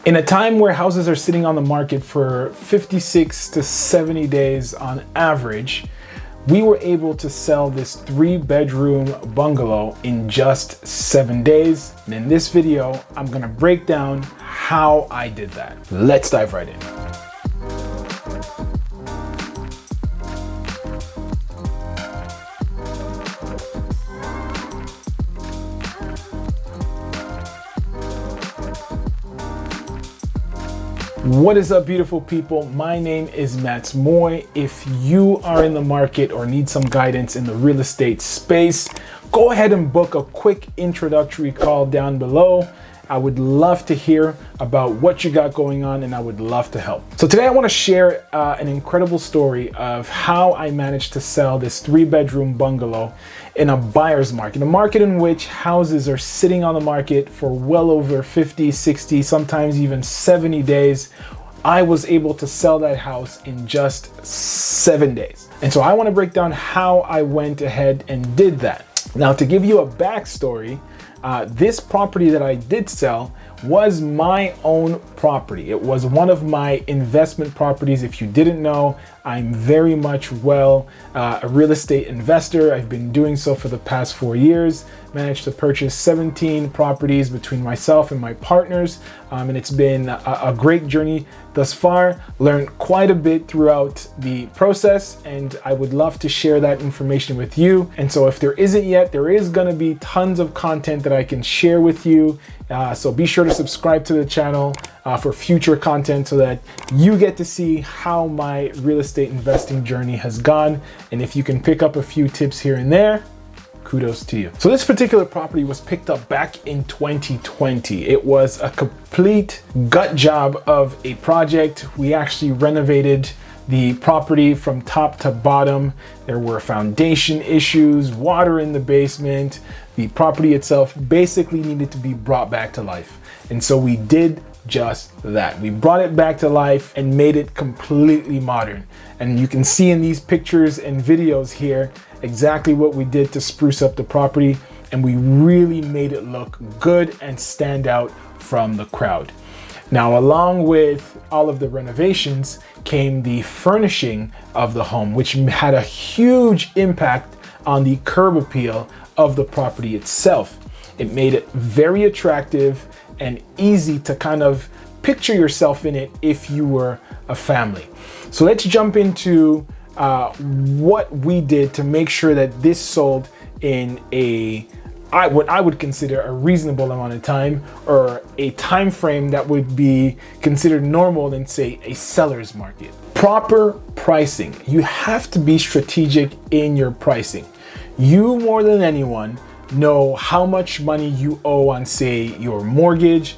In a time where houses are sitting on the market for 56 to 70 days on average, we were able to sell this 3-bedroom bungalow in just 7 days. And in this video, I'm gonna break down how I did that. Let's dive right in. What is up, beautiful people? My name is Mats Moy. If you are in the market or need some guidance in the real estate space, go ahead and book a quick introductory call down below. I would love to hear about what you got going on, and I would love to help. So today I want to share an incredible story of how I managed to sell this 3-bedroom bungalow in a buyer's market, a market in which houses are sitting on the market for well over 50, 60, sometimes even 70 days. I was able to sell that house in just 7 days. And so I want to break down how I went ahead and did that. Now, to give you a backstory, this property that I did sell was my own property. It was one of my investment properties. If you didn't know, I'm very much a real estate investor. I've been doing so for the past 4 years. Managed to purchase 17 properties between myself and my partners. And it's been a great journey thus far. Learned quite a bit throughout the process, and I would love to share that information with you. And so if there isn't yet, there is gonna be tons of content that I can share with you. So be sure to subscribe to the channel for future content so that you get to see how my real estate investing journey has gone. And if you can pick up a few tips here and there, kudos to you. So this particular property was picked up back in 2020. It was a complete gut job of a project. We actually renovated the property from top to bottom. There were foundation issues, water in the basement. The property itself basically needed to be brought back to life. And so we did just that. We brought it back to life and made it completely modern. And you can see in these pictures and videos here exactly what we did to spruce up the property, and we really made it look good and stand out from the crowd. Now, along with all of the renovations came the furnishing of the home, which had a huge impact on the curb appeal of the property itself. It made it very attractive and easy to kind of picture yourself in it if you were a family. So let's jump into what we did to make sure that this sold in what I would consider a reasonable amount of time, or a time frame that would be considered normal than, say, a seller's market. Proper pricing. You have to be strategic in your pricing. You, more than anyone, know how much money you owe on, say, your mortgage.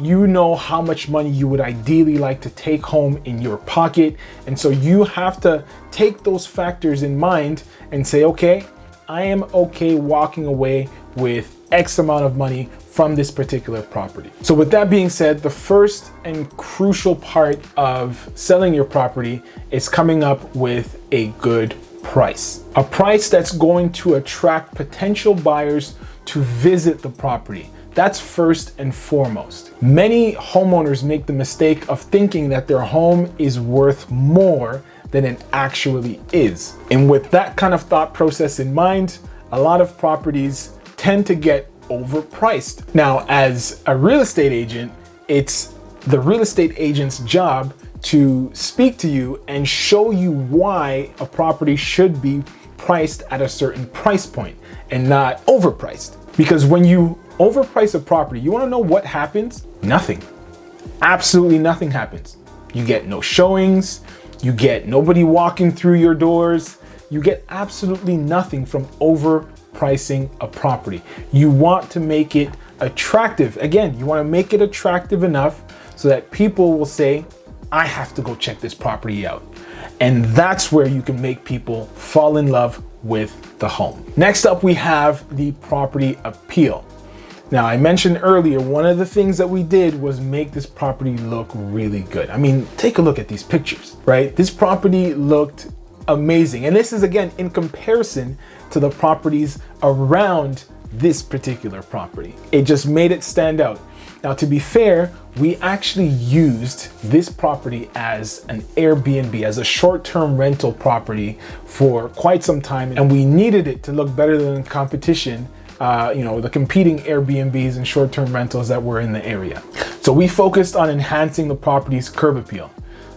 You know how much money you would ideally like to take home in your pocket. And so you have to take those factors in mind and say, okay, I am okay walking away with X amount of money from this particular property. So with that being said, the first and crucial part of selling your property is coming up with a good price. A price that's going to attract potential buyers to visit the property. That's first and foremost. Many homeowners make the mistake of thinking that their home is worth more than it actually is. And with that kind of thought process in mind, a lot of properties tend to get overpriced. Now, as a real estate agent, it's the real estate agent's job to speak to you and show you why a property should be priced at a certain price point and not overpriced. Because when you overprice a property, you want to know what happens? Nothing. Absolutely nothing happens. You get no showings, you get nobody walking through your doors, you get absolutely nothing from overpricing a property. You want to make it attractive. Again, you want to make it attractive enough so that people will say, I have to go check this property out. And that's where you can make people fall in love with the home. Next up, we have the property appeal. Now, I mentioned earlier, one of the things that we did was make this property look really good. I mean, take a look at these pictures, right? This property looked amazing. And this is, again, in comparison to the properties around this particular property. It just made it stand out. Now, to be fair, we actually used this property as an Airbnb, as a short-term rental property for quite some time, and we needed it to look better than the competition, the competing Airbnbs and short-term rentals that were in the area. So we focused on enhancing the property's curb appeal.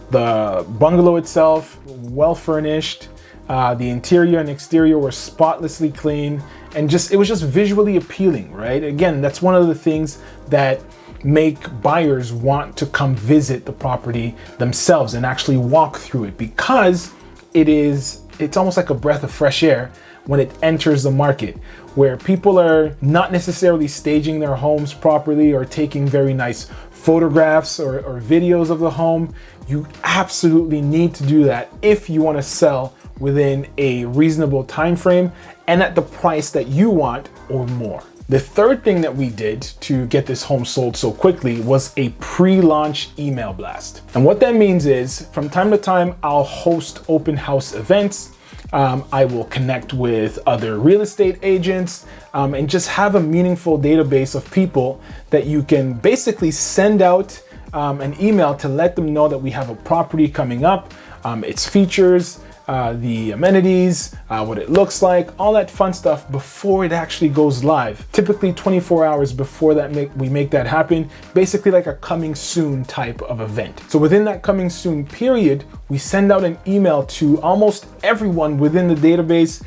The bungalow itself, well furnished, the interior and exterior were spotlessly clean, and it was just visually appealing, right? Again, that's one of the things that make buyers want to come visit the property themselves and actually walk through it, because it's almost like a breath of fresh air when it enters the market, where people are not necessarily staging their homes properly or taking very nice photographs or videos of the home. You absolutely need to do that if you want to sell within a reasonable time frame and at the price that you want or more. The third thing that we did to get this home sold so quickly was a pre-launch email blast. And what that means is, from time to time, I'll host open house events. I will connect with other real estate agents and just have a meaningful database of people that you can basically send out an email to let them know that we have a property coming up, its features, the amenities, what it looks like, all that fun stuff before it actually goes live. Typically 24 hours before that we make that happen, basically like a coming soon type of event. So within that coming soon period, we send out an email to almost everyone within the database,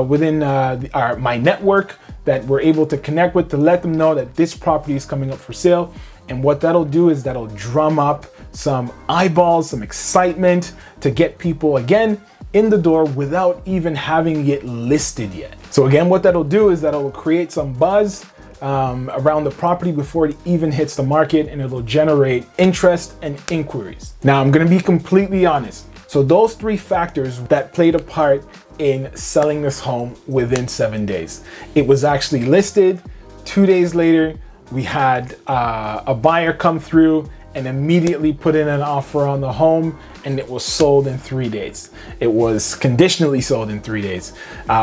within my network that we're able to connect with, to let them know that this property is coming up for sale. And what that'll do is that'll drum up some eyeballs, some excitement to get people again in the door without even having it listed yet. So again, what that'll do is that'll create some buzz around the property before it even hits the market, and it'll generate interest and inquiries. Now, I'm gonna be completely honest. So those three factors that played a part in selling this home within 7 days. It was actually listed. 2 days later, we had a buyer come through and immediately put in an offer on the home, and it was sold in 3 days. It was conditionally sold in 3 days.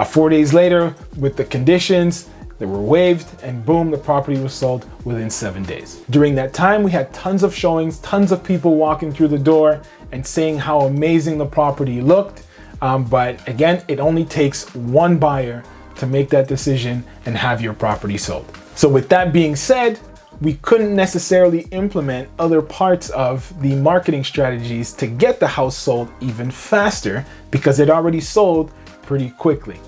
4 days later, with the conditions, they were waived, and boom, the property was sold within 7 days. During that time, we had tons of showings, tons of people walking through the door and saying how amazing the property looked. But again, it only takes one buyer to make that decision and have your property sold. So with that being said, we couldn't necessarily implement other parts of the marketing strategies to get the house sold even faster, because it already sold pretty quickly.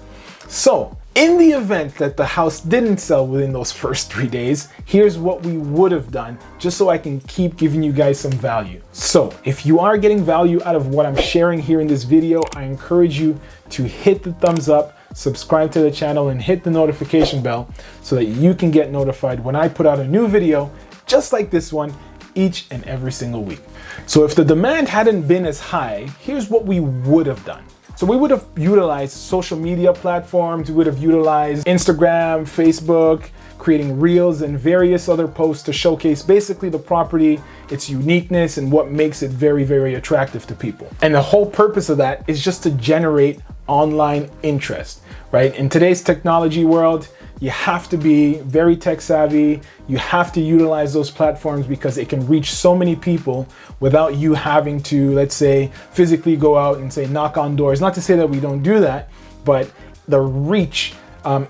So in the event that the house didn't sell within those first 3 days, here's what we would have done, just so I can keep giving you guys some value. So if you are getting value out of what I'm sharing here in this video, I encourage you to hit the thumbs up, subscribe to the channel, and hit the notification bell so that you can get notified when I put out a new video just like this one each and every single week. So if the demand hadn't been as high, here's what we would have done. So we would have utilized social media platforms, we would have utilized Instagram, Facebook, creating reels and various other posts to showcase basically the property, its uniqueness, and what makes it very, very attractive to people. And the whole purpose of that is just to generate online interest, right? In today's technology world, you have to be very tech savvy. You have to utilize those platforms because it can reach so many people without you having to, let's say, physically go out and say knock on doors. Not to say that we don't do that, but the reach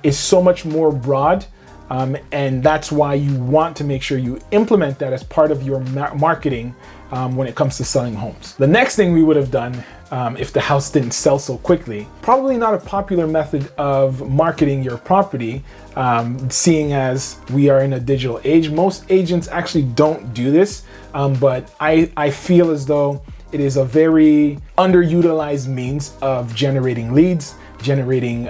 is so much more broad. And that's why you want to make sure you implement that as part of your marketing when it comes to selling homes. The next thing we would have done if the house didn't sell so quickly, probably not a popular method of marketing your property, seeing as we are in a digital age. Most agents actually don't do this, but I feel as though it is a very underutilized means of generating leads, generating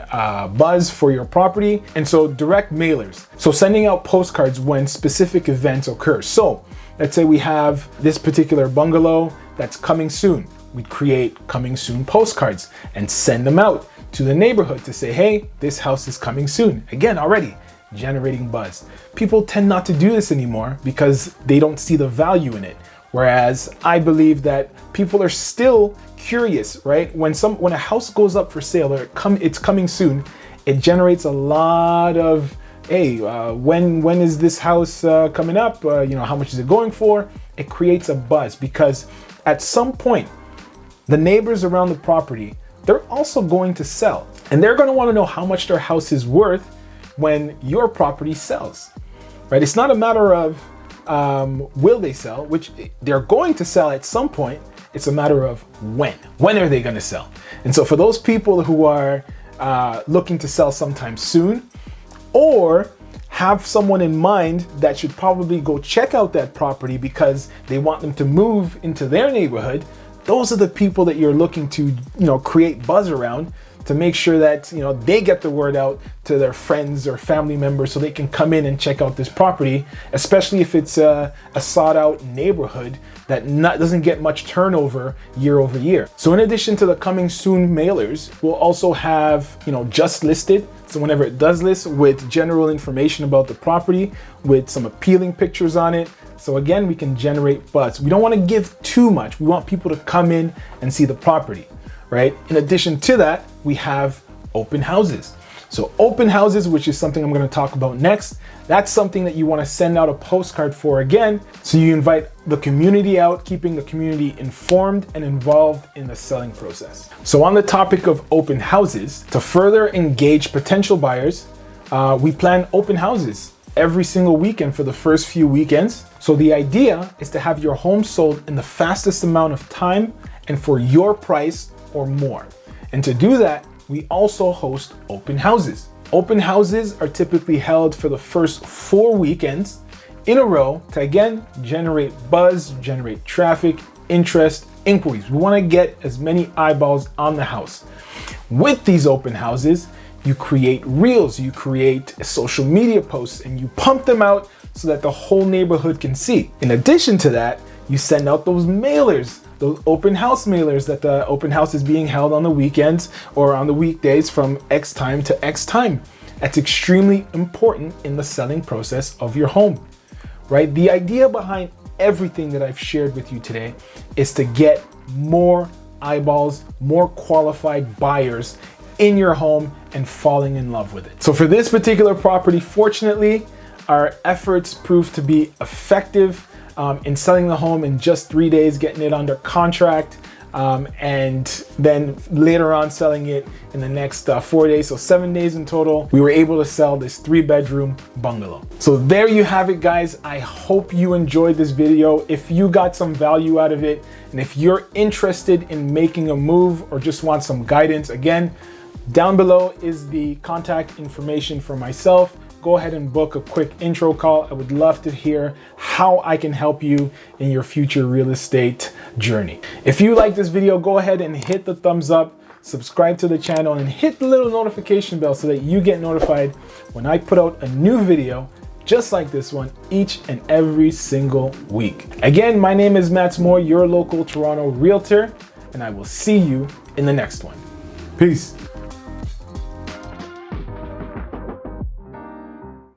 buzz for your property. And so direct mailers. So sending out postcards when specific events occur. So let's say we have this particular bungalow that's coming soon. We'd create coming soon postcards and send them out to the neighborhood to say, hey, this house is coming soon. Again, already generating buzz. People tend not to do this anymore because they don't see the value in it. Whereas I believe that people are still curious, right? When a house goes up for sale or it's coming soon, it generates a lot of hey, when is this house coming up? How much is it going for? It creates a buzz because at some point, the neighbors around the property, they're also going to sell. And they're going to want to know how much their house is worth when your property sells, right? It's not a matter of will they sell, which they're going to sell at some point. It's a matter of when. When are they going to sell? And so for those people who are looking to sell sometime soon, or have someone in mind that should probably go check out that property because they want them to move into their neighborhood, those are the people that you're looking to, create buzz around to make sure that, they get the word out to their friends or family members so they can come in and check out this property, especially if it's a sought out neighborhood that doesn't get much turnover year over year. So in addition to the coming soon mailers, we'll also have, just listed. So whenever it does list, with general information about the property, with some appealing pictures on it. So again, we can generate buzz. We don't want to give too much. We want people to come in and see the property, right? In addition to that, we have open houses. So open houses, which is something I'm going to talk about next. That's something that you want to send out a postcard for again. So you invite the community out, keeping the community informed and involved in the selling process. So on the topic of open houses, to further engage potential buyers, we plan open houses every single weekend for the first few weekends. So the idea is to have your home sold in the fastest amount of time and for your price or more. And to do that, we also host open houses. Open houses are typically held for the first 4 weekends in a row to again generate buzz, generate traffic, interest, inquiries. We want to get as many eyeballs on the house. With these open houses, you create reels, you create social media posts, and you pump them out so that the whole neighborhood can see. In addition to that, you send out those mailers, those open house mailers that the open house is being held on the weekends or on the weekdays from X time to X time. That's extremely important in the selling process of your home, right? The idea behind everything that I've shared with you today is to get more eyeballs, more qualified buyers in your home and falling in love with it. So for this particular property, fortunately, our efforts proved to be effective in selling the home in just 3 days, getting it under contract, and then later on selling it in the next 4 days, so 7 days in total. We were able to sell this 3-bedroom bungalow. So there you have it, guys. I hope you enjoyed this video. If you got some value out of it, and if you're interested in making a move or just want some guidance, again, down below is the contact information for myself. Go ahead and book a quick intro call. I would love to hear how I can help you in your future real estate journey. If you like this video, go ahead and hit the thumbs up, subscribe to the channel, and hit the little notification bell so that you get notified when I put out a new video just like this one each and every single week. Again, my name is Mats Moore, your local Toronto realtor, and I will see you in the next one. Peace.